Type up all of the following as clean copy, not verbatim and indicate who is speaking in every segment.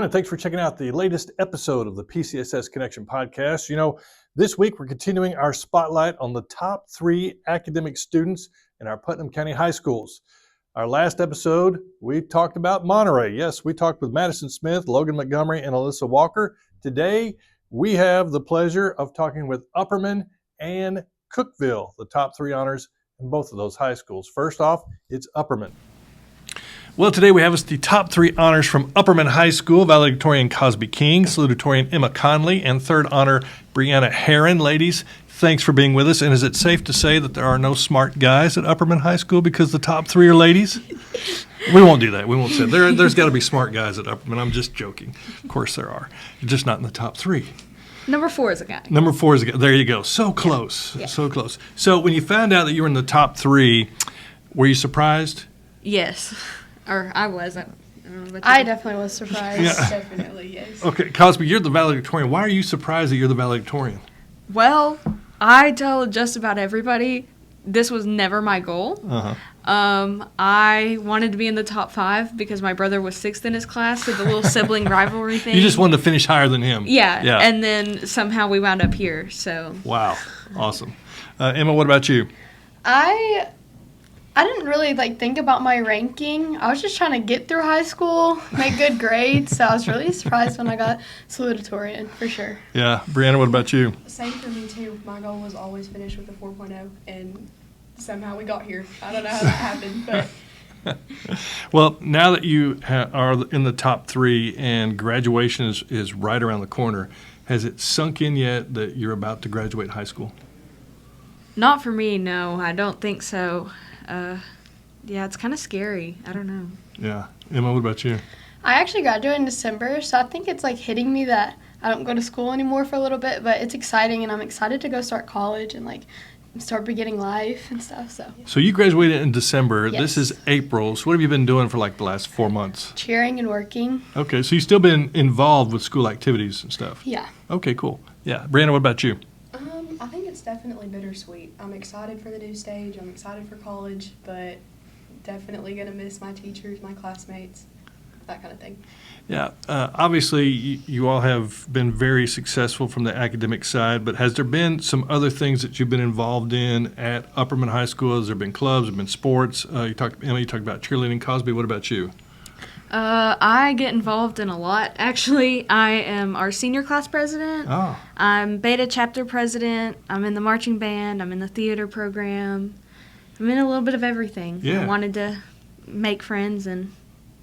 Speaker 1: and thanks for checking out the latest episode of the PCSS Connection podcast. This week we're continuing our spotlight on the top 3 academic students in our Putnam County high schools. Our last episode, we talked about Monterey. Yes, we talked with Madison Smith, Logan Montgomery, and Alyssa Walker. Today, we have the pleasure of talking with Upperman and Cookeville, the top 3 honors in both of those high schools. First off, it's Upperman. Well, today we have the top 3 honors from Upperman High School, valedictorian Cosby King, salutatorian Emma Conley, and third honor Bryana Herron. Ladies, thanks for being with us. And is it safe to say that there are no smart guys at Upperman High School because the top 3 are ladies? We won't do that. We won't say there's got to be smart guys at Upperman. I'm just joking. Of course there are. Just not in the top 3.
Speaker 2: Number 4 is a guy.
Speaker 1: Number 4 is a guy. There you go. So close. Yeah. So close. So when you found out that you were in the top 3, were you surprised?
Speaker 2: Yes. Or I was.
Speaker 3: I definitely was surprised.
Speaker 1: Yeah.
Speaker 3: Definitely, yes.
Speaker 1: Okay, Cosby, you're the valedictorian. Why are you surprised that you're the valedictorian?
Speaker 2: Well, I tell just about everybody this was never my goal.
Speaker 1: Uh-huh.
Speaker 2: I wanted to be in the top 5 because my brother was 6th in his class, so the little sibling rivalry thing.
Speaker 1: You just wanted to finish higher than him.
Speaker 2: Yeah. And then somehow we wound up here. So.
Speaker 1: Wow. Awesome. Emma, what about you?
Speaker 3: I didn't really think about my ranking. I was just trying to get through high school, make good grades. So I was really surprised when I got salutatorian, for sure.
Speaker 1: Yeah. Bryana, what about you?
Speaker 4: Same for me, too. My goal was always finish with a 4.0, and somehow we got here. I don't know how that happened, but...
Speaker 1: Well, now that you are in the top 3 and graduation is right around the corner, has it sunk in yet that you're about to graduate high school?
Speaker 2: Not for me, no. I don't think so. Yeah, it's kind of scary. I don't know.
Speaker 1: Yeah. Emma, what about you?
Speaker 3: I actually graduated in December, so I think it's hitting me that I don't go to school anymore for a little bit, but it's exciting, and I'm excited to go start college and start beginning life and stuff.
Speaker 1: So you graduated in December.
Speaker 3: Yes.
Speaker 1: This is April. So what have you been doing for the last 4 months?
Speaker 3: Cheering and working.
Speaker 1: Okay, so you've still been involved with school activities and stuff?
Speaker 3: Yeah.
Speaker 1: Okay, cool. Yeah. Bryana, what about you?
Speaker 4: I think it's definitely bittersweet. I'm excited for the new stage. I'm excited for college, but definitely going to miss my teachers, my classmates, that kind of thing.
Speaker 1: Yeah. Obviously, you all have been very successful from the academic side, but has there been some other things that you've been involved in at Upperman High School? Has there been clubs? Have been sports? Emma, you talked about cheerleading. Cosby, what about you?
Speaker 2: I get involved in a lot. Actually, I am our senior class president.
Speaker 1: Oh.
Speaker 2: I'm Beta chapter president. I'm in the marching band. I'm in the theater program. I'm in a little bit of everything.
Speaker 1: Yeah.
Speaker 2: I wanted to make friends and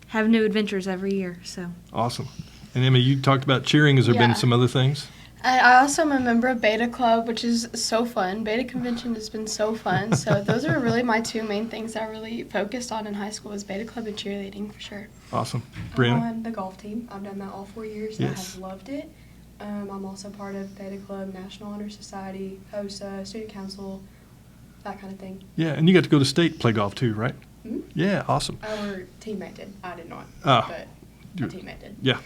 Speaker 2: have new adventures every year. So.
Speaker 1: Awesome. And Emma, you talked about cheering. Has there been some other things?
Speaker 3: I also am a member of Beta Club, which is so fun. Beta Convention has been so fun. So those are really my 2 main things I really focused on in high school was Beta Club and cheerleading, for sure.
Speaker 1: Awesome.
Speaker 4: I'm
Speaker 1: Bryana?
Speaker 4: on the golf team. I've done that all 4 years.
Speaker 1: Yes.
Speaker 4: I have loved it. I'm also part of Beta Club, National Honor Society, HOSA, Student Council, that kind of thing.
Speaker 1: Yeah, and you got to go to state play golf too, right?
Speaker 4: Mm-hmm.
Speaker 1: Yeah, awesome.
Speaker 4: Our teammate did. I did not.
Speaker 1: Oh.
Speaker 4: But my teammate did.
Speaker 1: Yeah.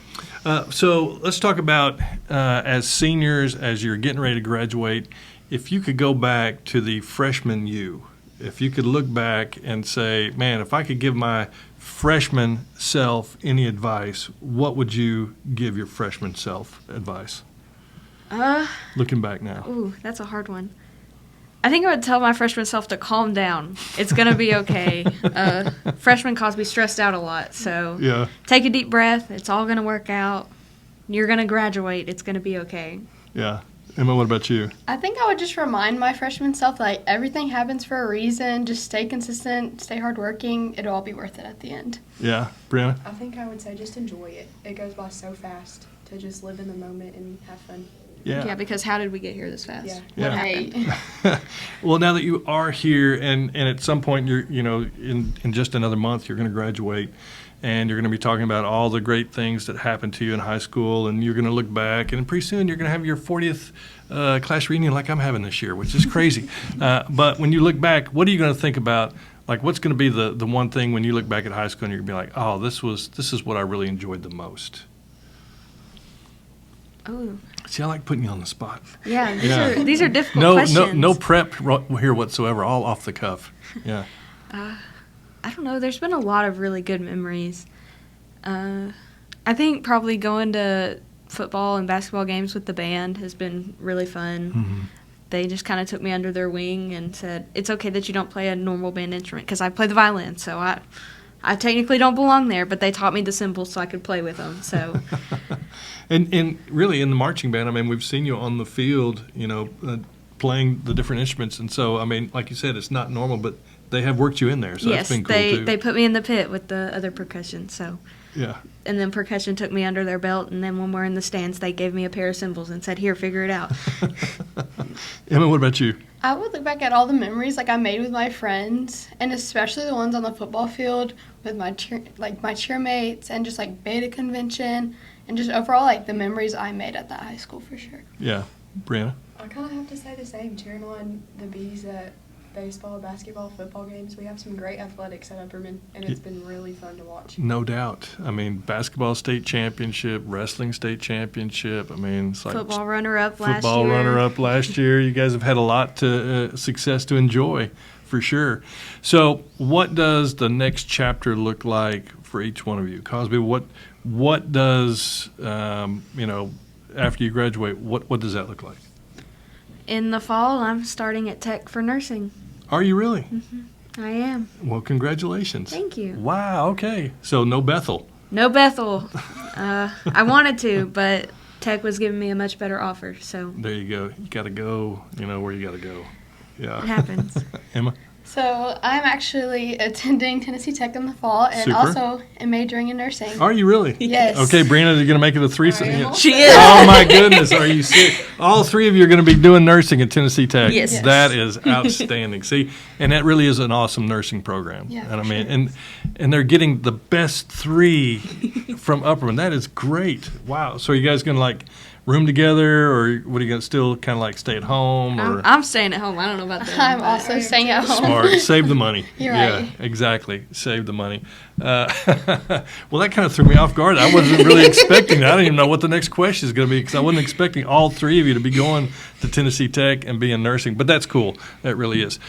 Speaker 1: So let's talk about as seniors, as you're getting ready to graduate, if you could go back to the freshman you, if you could look back and say, man, if I could give my freshman self any advice, what would you give your freshman self advice? Looking back now.
Speaker 2: Ooh, that's a hard one. I think I would tell my freshman self to calm down. It's going to be okay. Freshman Cosby stressed out a lot, so
Speaker 1: Yeah.
Speaker 2: take a deep breath. It's all going to work out. You're going to graduate. It's going to be okay.
Speaker 1: Yeah. Emma, what about you?
Speaker 3: I think I would just remind my freshman self everything happens for a reason. Just stay consistent, stay hardworking. It'll all be worth it at the end.
Speaker 1: Yeah. Bryana?
Speaker 4: I think I would say just enjoy it. It goes by so fast to just live in the moment and have fun.
Speaker 2: Yeah, because how did we get here this fast?
Speaker 4: Yeah.
Speaker 1: Yeah.
Speaker 2: What happened?
Speaker 1: Well, now that you are here, and at some point you're, in just another month you're going to graduate, and you're going to be talking about all the great things that happened to you in high school, and you're going to look back, and pretty soon you're going to have your 40th class reunion like I'm having this year, which is crazy. But when you look back, what are you going to think about? What's going to be the one thing when you look back at high school and you're going to be like, oh, this is what I really enjoyed the most?
Speaker 2: Oh.
Speaker 1: See, I like putting you on the spot.
Speaker 2: Yeah, these are difficult questions.
Speaker 1: No prep here whatsoever, all off the cuff. Yeah.
Speaker 2: I don't know. There's been a lot of really good memories. I think probably going to football and basketball games with the band has been really fun.
Speaker 1: Mm-hmm.
Speaker 2: They just kind of took me under their wing and said, it's okay that you don't play a normal band instrument, because I play the violin, so I technically don't belong there, but they taught me the cymbals so I could play with them. So,
Speaker 1: and really in the marching band, I mean, we've seen you on the field, playing the different instruments, and so I mean, like you said, it's not normal, but they have worked you in there, so
Speaker 2: yes,
Speaker 1: that's been cool too.
Speaker 2: They put me in the pit with the other percussion. So,
Speaker 1: Yeah.
Speaker 2: And then percussion took me under their belt, and then when we're in the stands, they gave me a pair of cymbals and said, "Here, figure it out."
Speaker 1: Emma, what about you?
Speaker 3: I would look back at all the memories like I made with my friends, and especially the ones on the football field with my cheermates, and just like beta convention, and just overall like the memories I made at that high school for sure.
Speaker 1: Yeah, Bryana.
Speaker 4: I kind of have to say the same. Cheering on the Bees at baseball, basketball, football games. We have some great athletics at Upperman, and it's been really fun to watch.
Speaker 1: No doubt. I mean, basketball state championship, wrestling state championship. I mean, it's like
Speaker 2: Football runner-up last year.
Speaker 1: football runner-up last year. You guys have had a lot to success to enjoy, for sure. So, what does the next chapter look like for each one of you? Cosby, what does after you graduate? What does that look like?
Speaker 2: In the fall, I'm starting at Tech for nursing.
Speaker 1: Are you really?
Speaker 2: I am.
Speaker 1: Well, congratulations.
Speaker 2: Thank you.
Speaker 1: Wow. Okay. So no Bethel.
Speaker 2: No Bethel. I wanted to, but Tech was giving me a much better offer, so
Speaker 1: There you go. You got to go. Where you got to go. Yeah.
Speaker 2: it happens.
Speaker 1: Emma.
Speaker 3: So I'm actually attending Tennessee Tech in the fall, and
Speaker 1: Super.
Speaker 3: also am majoring in nursing.
Speaker 1: Are you really?
Speaker 3: Yes.
Speaker 1: Okay, Bryana, you're going to make it a threesome.
Speaker 4: Sorry,
Speaker 1: Yeah.
Speaker 4: Emma.
Speaker 2: She is.
Speaker 1: Oh my goodness, are you serious? All three of you are going to be doing nursing at Tennessee Tech.
Speaker 2: Yes. Yes.
Speaker 1: That is outstanding. See, and that really is an awesome nursing program.
Speaker 3: Yeah,
Speaker 1: and I
Speaker 3: for
Speaker 1: mean,
Speaker 3: sure.
Speaker 1: and they're getting the best three from Upperman. That is great. Wow. So are you guys going to like room together, or what are you going to still kind of like stay at home? Or
Speaker 2: I'm staying at home. I don't know about them.
Speaker 3: I'm
Speaker 2: but-
Speaker 3: also staying at home.
Speaker 1: Smart. Save the money.
Speaker 3: You're
Speaker 1: Yeah,
Speaker 3: right.
Speaker 1: exactly. Save the money. Well, that kind of threw me off guard. I wasn't really expecting that. I didn't even know what the next question is going to be, because I wasn't expecting all three of you to be going to Tennessee Tech and be in nursing. But that's cool. That really is.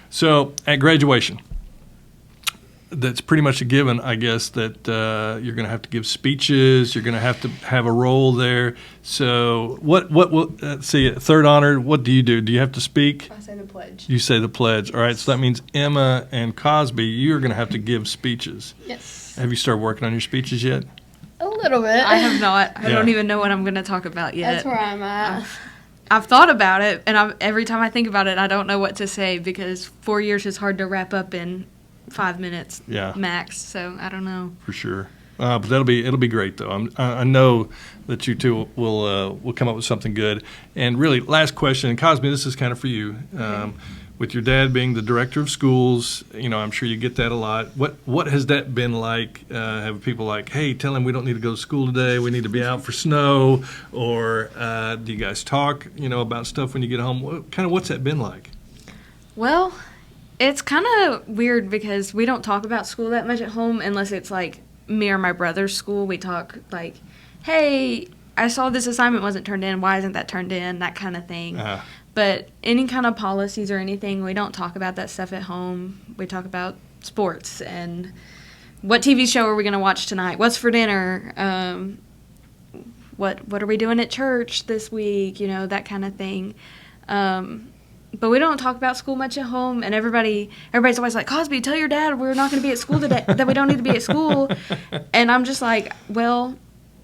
Speaker 1: So at graduation, that's pretty much a given, I guess, that you're going to have to give speeches. You're going to have a role there. So what let's see, third honor, what do? Do you have to speak?
Speaker 4: I say the pledge.
Speaker 1: You say the pledge. All right, so that means Emma and Cosby, you're going to have to give speeches.
Speaker 3: Yes.
Speaker 1: Have you started working on your speeches yet?
Speaker 3: A little bit.
Speaker 2: I have not. I
Speaker 1: Yeah.
Speaker 2: don't even know what I'm going to talk about yet.
Speaker 3: That's where I'm at.
Speaker 2: I've thought about it, and every time I think about it, I don't know what to say, because 4 years is hard to wrap up in 5 minutes
Speaker 1: Yeah.
Speaker 2: max. So I don't know.
Speaker 1: For sure. But it'll be great though. I know that you two will come up with something good. And really, last question, and Cosby, this is kind of for you. With your dad being the director of schools, I'm sure you get that a lot. What has that been like? Have people like, hey, tell him we don't need to go to school today. We need to be out for snow. Or do you guys talk, about stuff when you get home? What's that been like?
Speaker 2: Well, it's kind of weird because we don't talk about school that much at home unless it's like me or my brother's school. We talk like, hey, I saw this assignment wasn't turned in. Why isn't that turned in? That kind of thing. But any kind of policies or anything, we don't talk about that stuff at home. We talk about sports and what TV show are we going to watch tonight? What's for dinner? What are we doing at church this week? That kind of thing. But we don't talk about school much at home, and everybody's always like, Cosby, tell your dad we're not going to be at school today, that we don't need to be at school. And I'm just like, well,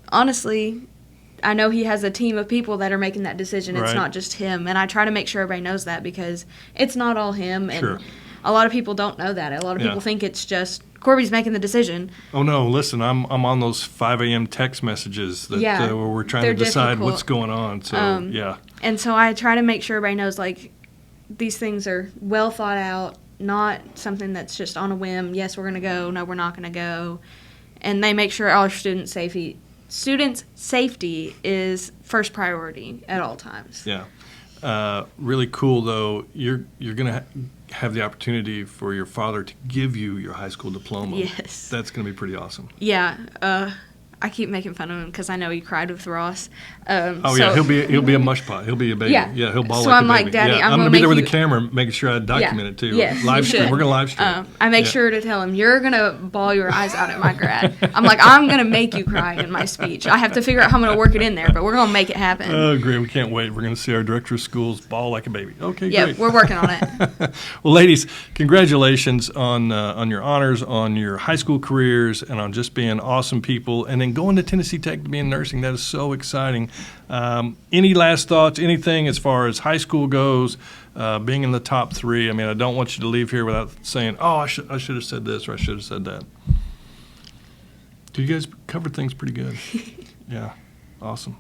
Speaker 2: honestly, I know he has a team of people that are making that decision. It's
Speaker 1: Right.
Speaker 2: not just him. And I try to make sure everybody knows that, because it's not all him. And
Speaker 1: Sure.
Speaker 2: a lot of people don't know that. A lot of
Speaker 1: Yeah.
Speaker 2: people think it's just Corby's making the decision.
Speaker 1: Oh no! Listen, I'm on those 5 a.m. text messages that
Speaker 2: Yeah,
Speaker 1: where we're trying
Speaker 2: they're
Speaker 1: to decide
Speaker 2: difficult.
Speaker 1: what's going on. So yeah,
Speaker 2: And so I try to make sure everybody knows, like, these things are well thought out, not something that's just on a whim. Yes, we're going to go. No, we're not going to go. And they make sure our students' safety is first priority at all times.
Speaker 1: yeah. Really cool though. You're going to have the opportunity for your father to give you your high school diploma.
Speaker 2: Yes.
Speaker 1: That's going to be pretty awesome.
Speaker 2: Yeah. I keep making fun of him because I know he cried with Ross.
Speaker 1: Yeah, he'll be a mush pot. He'll be a baby.
Speaker 2: Yeah.
Speaker 1: He'll bawl
Speaker 2: So
Speaker 1: like
Speaker 2: I'm
Speaker 1: a
Speaker 2: like,
Speaker 1: baby.
Speaker 2: Daddy,
Speaker 1: yeah.
Speaker 2: I'm
Speaker 1: going
Speaker 2: gonna
Speaker 1: to be there
Speaker 2: make
Speaker 1: with the
Speaker 2: you-
Speaker 1: camera, making sure I document it too.
Speaker 2: Yes,
Speaker 1: Live
Speaker 2: you
Speaker 1: stream.
Speaker 2: should.
Speaker 1: We're going to live stream.
Speaker 2: I make
Speaker 1: Yeah.
Speaker 2: sure to tell him, you're going to bawl your eyes out at my grad. I'm like, I'm going to make you cry in my speech. I have to figure out how I'm going to work it in there, but we're going to make it happen.
Speaker 1: Oh, great. We can't wait. We're going to see our director of schools bawl like a baby. Okay,
Speaker 2: Yeah,
Speaker 1: great.
Speaker 2: we're working on it.
Speaker 1: Well, ladies, congratulations on your honors, on your high school careers, and on just being awesome people. And then going to Tennessee Tech to be in nursing, that is so exciting. Any last thoughts, anything as far as high school goes, being in the top 3? I mean, I don't want you to leave here without saying, oh, I should have said this or I should have said that. You guys covered things pretty good. Yeah, awesome.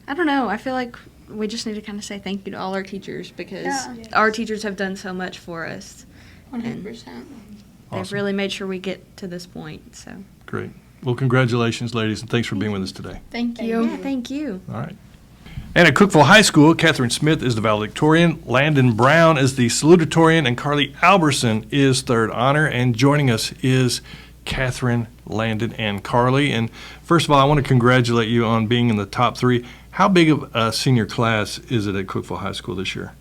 Speaker 2: I don't know. I feel like we just need to kind of say thank you to all our teachers because
Speaker 3: Yeah.
Speaker 2: our teachers have done so much for us.
Speaker 3: 100%.
Speaker 2: They've
Speaker 1: Awesome.
Speaker 2: really made sure we get to this point. So,
Speaker 1: Great. Well, congratulations, ladies, and thanks for being with us today.
Speaker 3: Thank you.
Speaker 2: yeah, thank you.
Speaker 1: All right. And at Cookeville High School, Katherine Smith is the valedictorian, Landon Brown is the salutatorian, and Carlee Alberson is third honor. And joining us is Katherine, Landon, and Carlee. And first of all, I want to congratulate you on being in the top 3. How big of a senior class is it at Cookeville High School this year?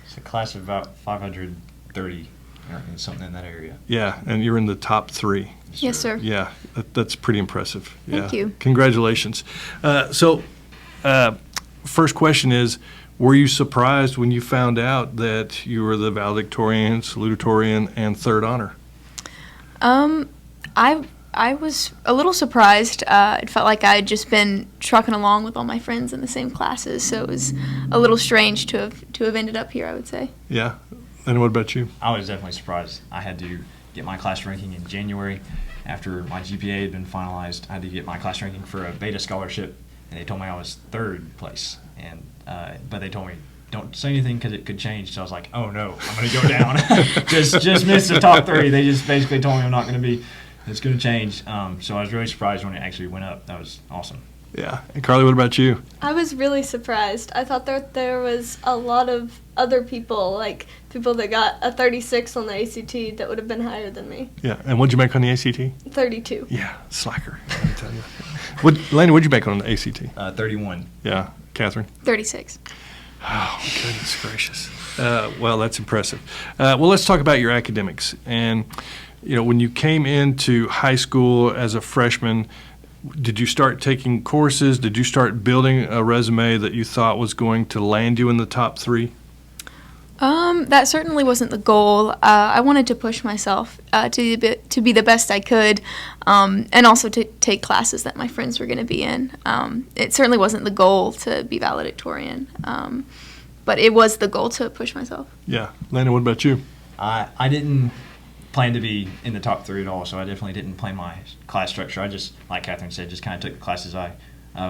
Speaker 5: It's a class of about 530 or something in that area.
Speaker 1: Yeah, and you're in the top 3.
Speaker 6: Yes, sir.
Speaker 1: Yeah, that's pretty impressive.
Speaker 6: Thank you.
Speaker 1: Congratulations. First question is, were you surprised when you found out that you were the valedictorian, salutatorian, and third honor?
Speaker 6: I was a little surprised. It felt like I had just been trucking along with all my friends in the same classes, so it was a little strange to have ended up here, I would say.
Speaker 1: Yeah. And what about you?
Speaker 5: I was definitely surprised. I had to get my class ranking in January after my GPA had been finalized. I had to get my class ranking for a beta scholarship, and they told me I was third place. And but they told me, don't say anything because it could change. So I was like, oh no, I'm going to go down. just missed the top 3. They just basically told me I'm not going to be. It's going to change. So I was really surprised when it actually went up. That was awesome.
Speaker 1: Yeah. And Carlee, what about you?
Speaker 7: I was really surprised. I thought that there was a lot of other people, like people that got a 36 on the ACT that would have been higher than me.
Speaker 1: Yeah. And what'd you make on the ACT?
Speaker 7: 32.
Speaker 1: Yeah, slacker, let me tell you. Landon, what'd you make on the ACT?
Speaker 5: 31.
Speaker 1: Yeah. Katherine?
Speaker 6: 36.
Speaker 1: Oh, goodness gracious. Well, that's impressive. Well, let's talk about your academics. And, when you came into high school as a freshman, did you start taking courses? Did you start building a resume that you thought was going to land you in the top 3?
Speaker 6: That certainly wasn't the goal. I wanted to push myself to be the best I could, and also to take classes that my friends were going to be in. It certainly wasn't the goal to be valedictorian, but it was the goal to push myself.
Speaker 1: Yeah. Landon, what about you?
Speaker 5: I didn't plan to be in the top 3 at all, so I definitely didn't plan my class structure. I just, like Katherine said, just kind of took the classes I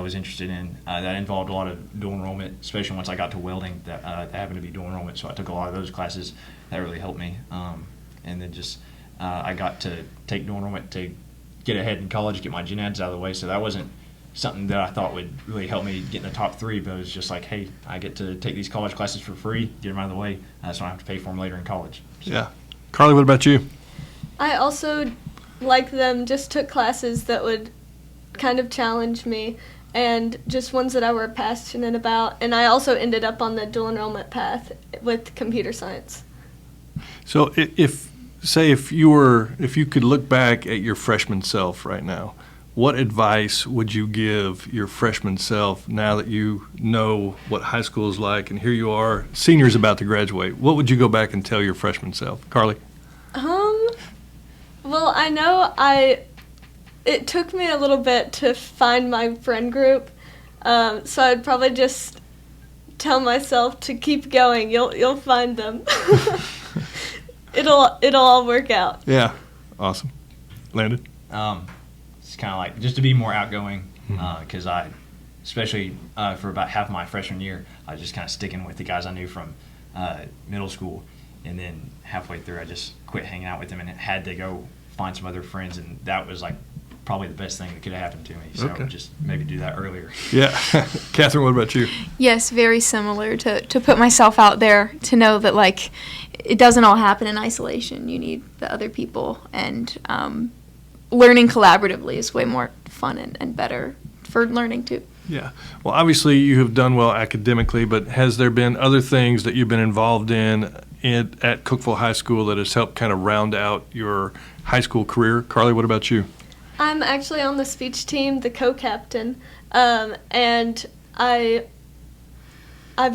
Speaker 5: was interested in. That involved a lot of dual enrollment, especially once I got to welding. That happened to be dual enrollment, so I took a lot of those classes. That really helped me. And then just I got to take dual enrollment to get ahead in college, get my gen eds out of the way. So that wasn't something that I thought would really help me get in the top 3, but it was just like, hey, I get to take these college classes for free, get them out of the way, so I don't have to pay for them later in college. So.
Speaker 1: Yeah. Carlee, what about you?
Speaker 7: I also, like them, just took classes that would kind of challenge me and just ones that I were passionate about. And I also ended up on the dual enrollment path with computer science.
Speaker 1: So if you could look back at your freshman self right now, what advice would you give your freshman self now that you know what high school is like and here you are, seniors about to graduate? What would you go back and tell your freshman self? Carlee?
Speaker 7: Well, I know it took me a little bit to find my friend group, so I'd probably just tell myself to keep going. You'll find them. It'll all work out.
Speaker 1: Yeah. Awesome. Landon?
Speaker 5: It's kind of like just to be more outgoing, because I, especially for about half my freshman year, I was just kind of sticking with the guys I knew from middle school, and then halfway through I just quit hanging out with them and had to go find some other friends, and that was like probably the best thing that could have happened to me. So just maybe do that earlier.
Speaker 1: Yeah. Catherine, what about you?
Speaker 6: Yes, very similar to put myself out there, to know that like it doesn't all happen in isolation. You need the other people, and learning collaboratively is way more fun and better for learning too.
Speaker 1: Yeah. Well, obviously you have done well academically, but has there been other things that you've been involved in at Cookeville High School that has helped kind of round out your high school career? Carlee, what about you?
Speaker 7: I'm actually on the speech team, the co-captain, and I've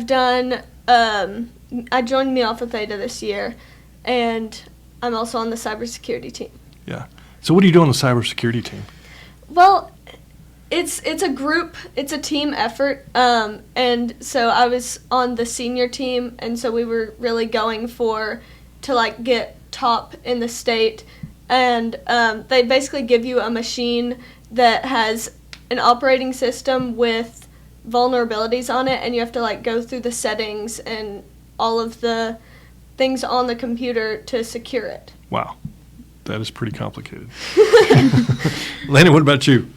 Speaker 7: done. I joined Mu Alpha Theta this year, and I'm also on the cybersecurity team.
Speaker 1: Yeah. So what do you do on the cybersecurity team?
Speaker 7: Well, it's a group, it's a team effort, and so I was on the senior team, and so we were really going to like get top in the state, and they basically give you a machine that has an operating system with vulnerabilities on it, and you have to like go through the settings and all of the things on the computer to secure it.
Speaker 1: Wow. That is pretty complicated. Landon, what about you?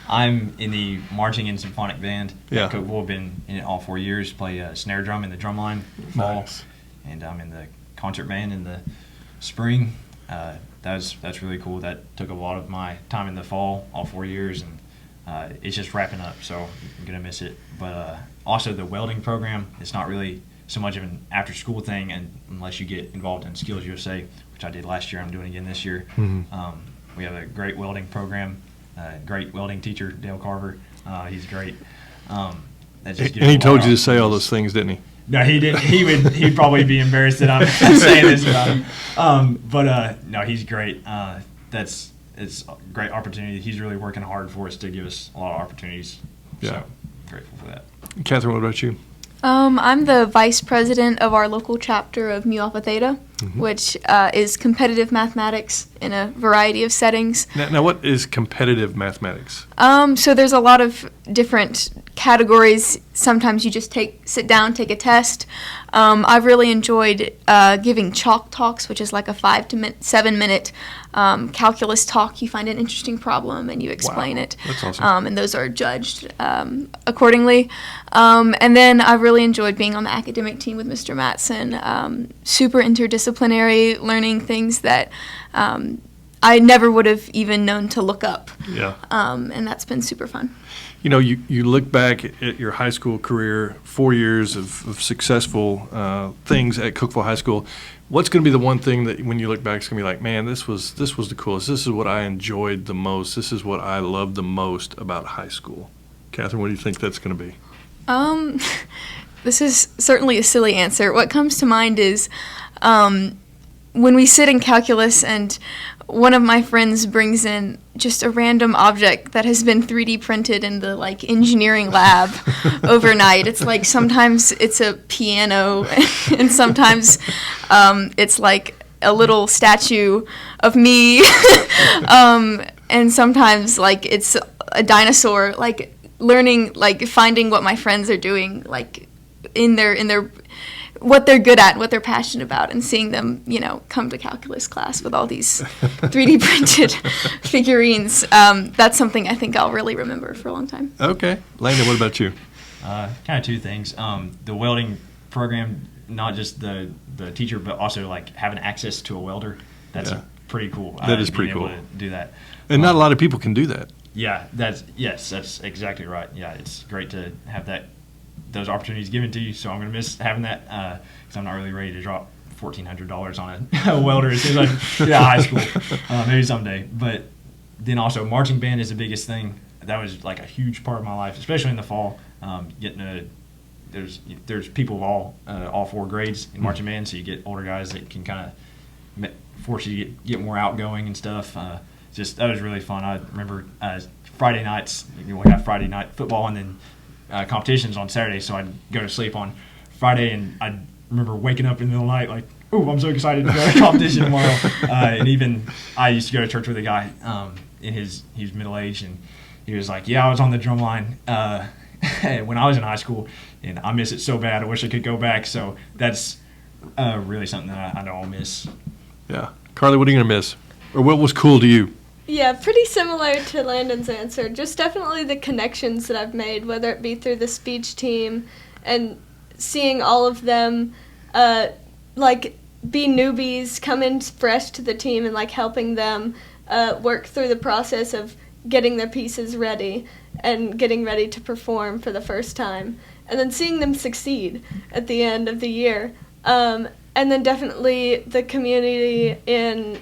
Speaker 5: I'm in the marching and symphonic band.
Speaker 1: Yeah.
Speaker 5: At Cookeville. I've been in it all 4 years. Play snare drum in the drum line fall,
Speaker 1: Nice.
Speaker 5: and I'm in the concert band in the spring. That's really cool. That took a lot of my time in the fall, all 4 years, and it's just wrapping up. So I'm gonna miss it. But also the welding program. It's not really so much of an after-school thing, and unless you get involved in Skills USA, which I did last year. I'm doing again this year.
Speaker 1: Mm-hmm.
Speaker 5: We have a great welding program. Great welding teacher, Dale Carver. He's great. That just gives
Speaker 1: And he
Speaker 5: a lot
Speaker 1: told
Speaker 5: of
Speaker 1: you to say all
Speaker 5: opportunities.
Speaker 1: those things, didn't he?
Speaker 5: No, he didn't. He'd probably be embarrassed that I'm saying this about him. But no, he's great. It's a great opportunity. He's really working hard for us to give us a lot of opportunities.
Speaker 1: Yeah.
Speaker 5: So grateful for that.
Speaker 1: Katherine, what about you?
Speaker 6: I'm the vice president of our local chapter of Mu Alpha Theta, which is competitive mathematics in a variety of settings.
Speaker 1: Now, what is competitive mathematics?
Speaker 6: So there's a lot of different categories. Sometimes you just sit down, take a test. I've really enjoyed giving chalk talks, which is like a 5 to 7 minute calculus talk. You find an interesting problem and you explain
Speaker 1: Wow.
Speaker 6: it.
Speaker 1: That's awesome.
Speaker 6: And those are judged accordingly. And then I've really enjoyed being on the academic team with Mr. Matson. Super interdisciplinary, learning things that I never would have even known to look up.
Speaker 1: Yeah.
Speaker 6: And that's been super fun.
Speaker 1: You know, you look back at your high school career, 4 years of successful things at Cookeville High School. What's going to be the one thing that when you look back, it's going to be like, man, this was the coolest. This is what I enjoyed the most. This is what I loved the most about high school. Katherine, what do you think that's going to be?
Speaker 6: This is certainly a silly answer. What comes to mind is when we sit in calculus and one of my friends brings in just a random object that has been 3D printed in the like engineering lab overnight. It's like sometimes it's a piano and sometimes it's like a little statue of me and sometimes like it's a dinosaur. Like learning, like finding what my friends are doing, like in their what they're good at, what they're passionate about, and seeing them, come to calculus class with all these 3D printed figurines. That's something I think I'll really remember for a long time.
Speaker 1: Okay. Landon, what about you?
Speaker 5: Kind of two things. The welding program, not just the teacher, but also like having access to a welder. That's
Speaker 1: Yeah.
Speaker 5: pretty cool.
Speaker 1: That is
Speaker 5: being
Speaker 1: pretty
Speaker 5: able
Speaker 1: cool.
Speaker 5: to do that.
Speaker 1: And not a lot of people can do that.
Speaker 5: Yeah, that's exactly right. Yeah, it's great to have those opportunities given to you. So I'm going to miss having that because I'm not really ready to drop $1,400 on a welder as soon as I get out of high school. Maybe someday. But then also marching band is the biggest thing. That was like a huge part of my life, especially in the fall. There's people of all 4 grades in marching band, so you get older guys that can kind of force you to get more outgoing and stuff. That was really fun. I remember Friday nights. We have Friday night football and then competitions on Saturday, so I'd go to sleep on Friday, and I remember waking up in the middle of the night like, "Ooh, I'm so excited to go to competition tomorrow!" And even I used to go to church with a guy he was middle aged, and he was like, "Yeah, I was on the drum line when I was in high school, and I miss it so bad. I wish I could go back." So that's really something that I know I'll miss.
Speaker 1: Yeah. Carlee, what are you going to miss? Or what was cool to you?
Speaker 7: Yeah, pretty similar to Landon's answer. Just definitely the connections that I've made, whether it be through the speech team and seeing all of them be newbies, come in fresh to the team and like helping them work through the process of getting their pieces ready and getting ready to perform for the first time, and then seeing them succeed at the end of the year. And then definitely the community in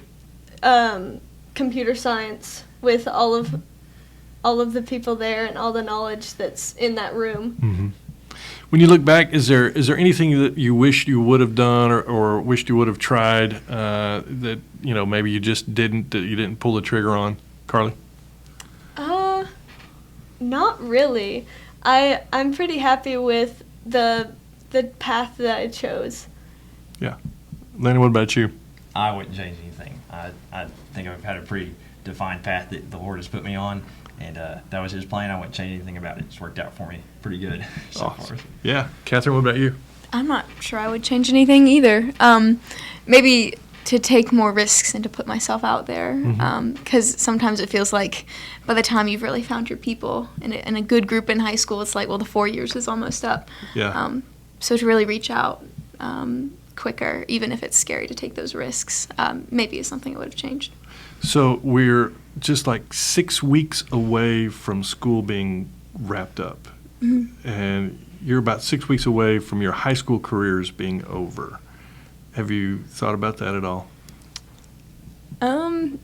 Speaker 7: computer science with all of the people there and all the knowledge that's in that room.
Speaker 1: Mm-hmm. When you look back, is there anything that you wished you would have done or wished you would have tried that maybe you just didn't, that you didn't pull the trigger on, Carlee?
Speaker 7: Not really. I'm pretty happy with the path that I chose.
Speaker 1: Yeah. Landon, what about you?
Speaker 5: I wouldn't change anything. I think I've had a pretty defined path that the Lord has put me on, and that was His plan. I wouldn't change anything about it. It's worked out for me pretty good so
Speaker 1: Awesome.
Speaker 5: far.
Speaker 1: Yeah. Katherine, what about you?
Speaker 6: I'm not sure I would change anything either. Maybe to take more risks and to put myself out there, because sometimes it feels like by the time you've really found your people in a good group in high school, it's like, well, the 4 years is almost up.
Speaker 1: Yeah.
Speaker 6: So to really reach out quicker, even if it's scary to take those risks, maybe is something I would have changed.
Speaker 1: So we're just like 6 weeks away from school being wrapped up, and you're about 6 weeks away from your high school careers being over. Have you thought about that at all?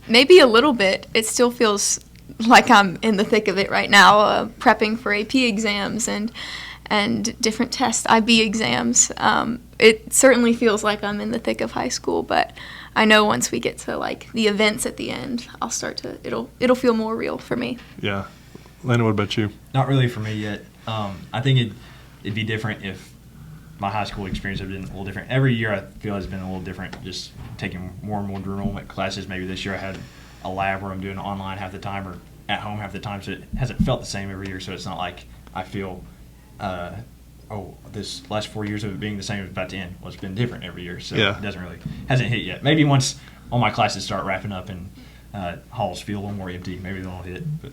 Speaker 6: Maybe a little bit. It still feels like I'm in the thick of it right now, prepping for AP exams and different test IB exams. It certainly feels like I'm in the thick of high school, but I know once we get to like the events at the end, it'll feel more real for me.
Speaker 1: Yeah. Landon, what about you?
Speaker 5: Not really for me yet. I think it'd be different if my high school experience had been a little different. Every year I feel has been a little different, just taking more and more enrollment classes. Maybe this year I had a lab where I'm doing online half the time or at home half the time, so it hasn't felt the same every year. So it's not like I feel, this last 4 years of it being the same is about to end. Well, it's been different every year, so
Speaker 1: Yeah.
Speaker 5: it hasn't hit yet. Maybe once all my classes start wrapping up and halls feel a little more empty, maybe they'll hit. But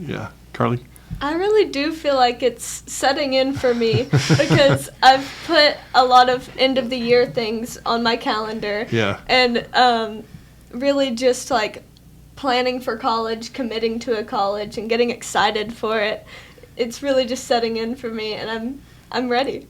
Speaker 1: Yeah. Carlee?
Speaker 7: I really do feel like it's setting in for me because I've put a lot of end of the year things on my calendar.
Speaker 1: Yeah.
Speaker 7: And really just like planning for college, committing to a college, and getting excited for it. It's really just setting in for me, and I'm ready.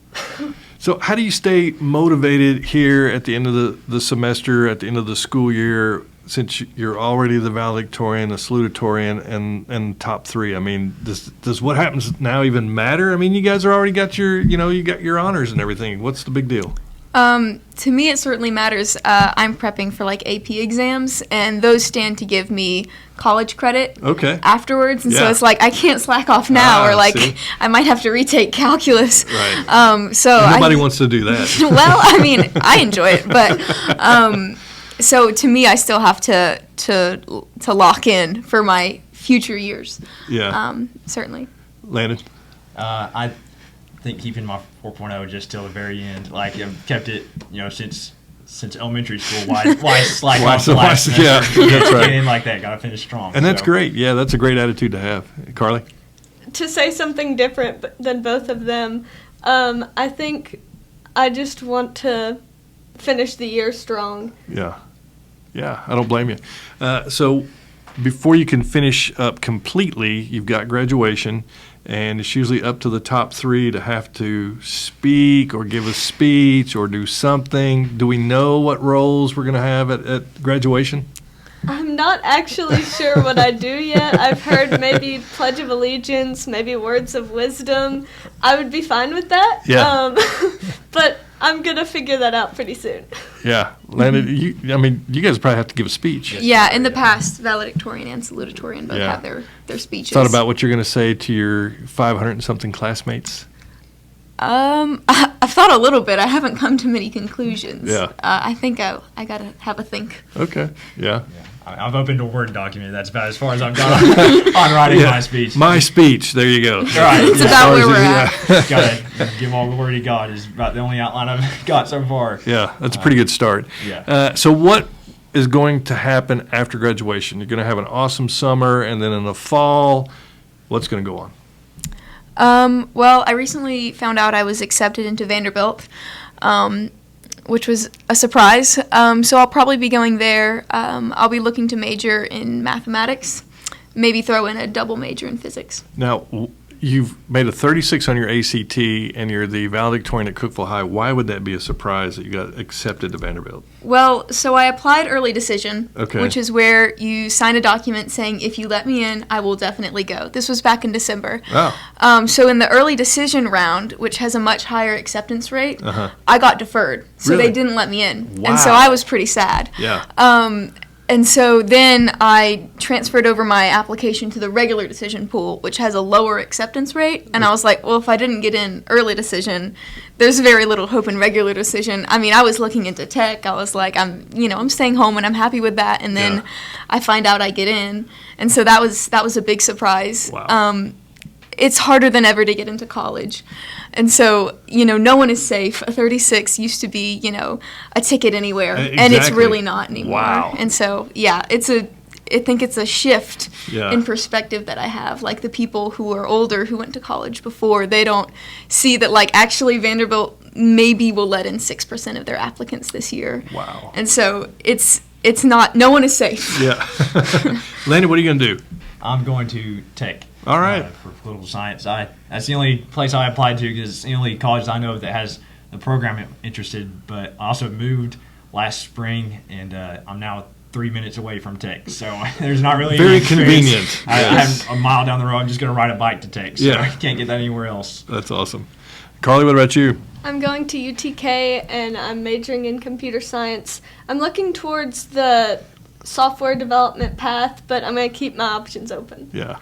Speaker 1: So how do you stay motivated here at the end of the semester, at the end of the school year, since you're already the valedictorian, the salutatorian, and top three? I mean, does what happens now even matter? I mean, you guys are already got you got your honors and everything. What's the big deal?
Speaker 6: To me, it certainly matters. I'm prepping for like AP exams, and those stand to give me college credit afterwards. And so it's like I can't slack off now, or like I might have to retake calculus.
Speaker 1: Right.
Speaker 6: So
Speaker 1: nobody wants to do that.
Speaker 6: Well, I mean, I enjoy it, but so to me, I still have to lock in for my future years.
Speaker 1: Yeah.
Speaker 6: Certainly.
Speaker 1: Landon?
Speaker 5: I think keeping my 4.0 just till the very end. Like I've kept it, since elementary school. Why slack off the last semester?
Speaker 1: Yeah, that's right.
Speaker 5: Get in like that. Got to finish strong.
Speaker 1: And that's great. Yeah, that's a great attitude to have. Carlee?
Speaker 7: To say something different than both of them, I think I just want to finish the year strong.
Speaker 1: Yeah. Yeah, I don't blame you. So before you can finish up completely, you've got graduation, and it's usually up to the top three to have to speak or give a speech or do something. Do we know what roles we're going to have at graduation?
Speaker 7: I'm not actually sure what I do yet. I've heard maybe Pledge of Allegiance, maybe Words of Wisdom. I would be fine with that.
Speaker 1: Yeah.
Speaker 7: But I'm going to figure that out pretty soon.
Speaker 1: Yeah. Landon, you guys probably have to give a speech.
Speaker 6: Yeah, in the past, valedictorian and salutatorian both have their speeches.
Speaker 1: Thought about what you're going to say to your 500 and something classmates?
Speaker 6: I've thought a little bit. I haven't come to many conclusions.
Speaker 1: Yeah.
Speaker 6: I think I got to have a think.
Speaker 1: Okay. Yeah.
Speaker 5: I've opened a Word document. That's about as far as I've gone on writing my speech.
Speaker 1: My speech. There you go.
Speaker 5: Right.
Speaker 6: It's about where we're at.
Speaker 5: Got to give all glory to God is about the only outline I've got so far.
Speaker 1: Yeah, that's a pretty good start.
Speaker 5: Yeah.
Speaker 1: So what is going to happen after graduation? You're going to have an awesome summer, and then in the fall, what's going to go on?
Speaker 6: Well, I recently found out I was accepted into Vanderbilt, which was a surprise. So I'll probably be going there. I'll be looking to major in mathematics, maybe throw in a double major in physics.
Speaker 1: Now, you've made a 36 on your ACT, and you're the valedictorian at Cookeville High. Why would that be a surprise that you got accepted to Vanderbilt?
Speaker 6: Well, so I applied early decision,
Speaker 1: Okay.
Speaker 6: which is where you sign a document saying, if you let me in, I will definitely go. This was back in December.
Speaker 1: Oh.
Speaker 6: So in the early decision round, which has a much higher acceptance rate, I got deferred. So
Speaker 1: Really?
Speaker 6: they didn't let me in.
Speaker 1: Wow.
Speaker 6: And so I was pretty sad.
Speaker 1: Yeah.
Speaker 6: And so then I transferred over my application to the regular decision pool, which has a lower acceptance rate. And I was like, well, if I didn't get in early decision, there's very little hope in regular decision. I mean, I was looking into tech. I was like, I'm staying home and I'm happy with that. And then I find out I get in. And so that was a big surprise.
Speaker 1: Wow.
Speaker 6: It's harder than ever to get into college. And so, no one is safe. A 36 used to be, a ticket anywhere. And it's
Speaker 1: Exactly.
Speaker 6: really not anymore.
Speaker 1: Wow.
Speaker 6: And so, yeah, I think it's a shift
Speaker 1: Yeah.
Speaker 6: in perspective that I have. Like, the people who are older who went to college before, they don't see that, like, actually Vanderbilt maybe will let in 6% of their applicants this year.
Speaker 1: Wow.
Speaker 6: And so it's not, no one is safe.
Speaker 1: Yeah. Landon, what are you going to do?
Speaker 5: I'm going to tech.
Speaker 1: All right.
Speaker 5: For political science. That's the only place I applied to because it's the only college I know that has the program I'm interested. But I also moved last spring, and I'm now 3 minutes away from tech. So there's not really
Speaker 1: Very
Speaker 5: any experience.
Speaker 1: convenient. Yes.
Speaker 5: I'm a mile down the road. I'm just going to ride a bike to tech. So
Speaker 1: Yeah.
Speaker 5: I can't get that anywhere else.
Speaker 1: That's awesome. Carlee, what about you?
Speaker 7: I'm going to UTK and I'm majoring in computer science. I'm looking towards the software development path, but I'm going to keep my options open.
Speaker 1: Yeah.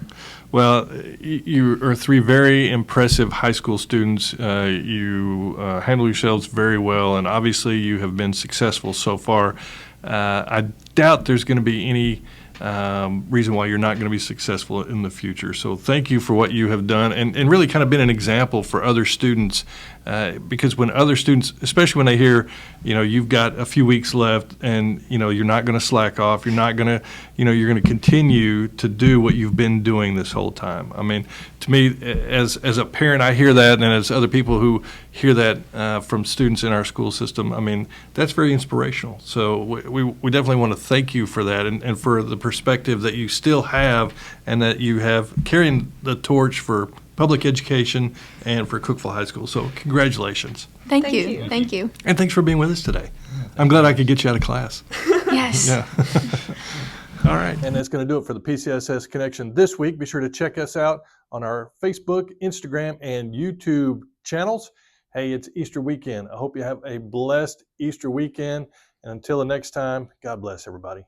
Speaker 1: Well, you are three very impressive high school students. You handle yourselves very well, and obviously you have been successful so far. I doubt there's going to be any reason why you're not going to be successful in the future. So thank you for what you have done and really kind of been an example for other students because when other students, especially when they hear, you've got a few weeks left and, you're not going to slack off, you're not going to, you're going to continue to do what you've been doing this whole time. I mean, to me, as a parent, I hear that, and as other people who hear that from students in our school system, I mean, that's very inspirational. So we definitely want to thank you for that and for the perspective that you still have and that you have carrying the torch for public education and for Cookeville High School. So congratulations.
Speaker 6: Thank
Speaker 7: Thank
Speaker 6: you.
Speaker 7: you.
Speaker 6: Thank you.
Speaker 1: And thanks for being with us today. I'm glad I could get you out of class.
Speaker 6: Yes.
Speaker 1: Yeah. All right.
Speaker 8: And that's going to do it for the PCSS Connection this week. Be sure to check us out on our Facebook, Instagram, and YouTube channels. Hey, it's Easter weekend. I hope you have a blessed Easter weekend. And until the next time, God bless everybody.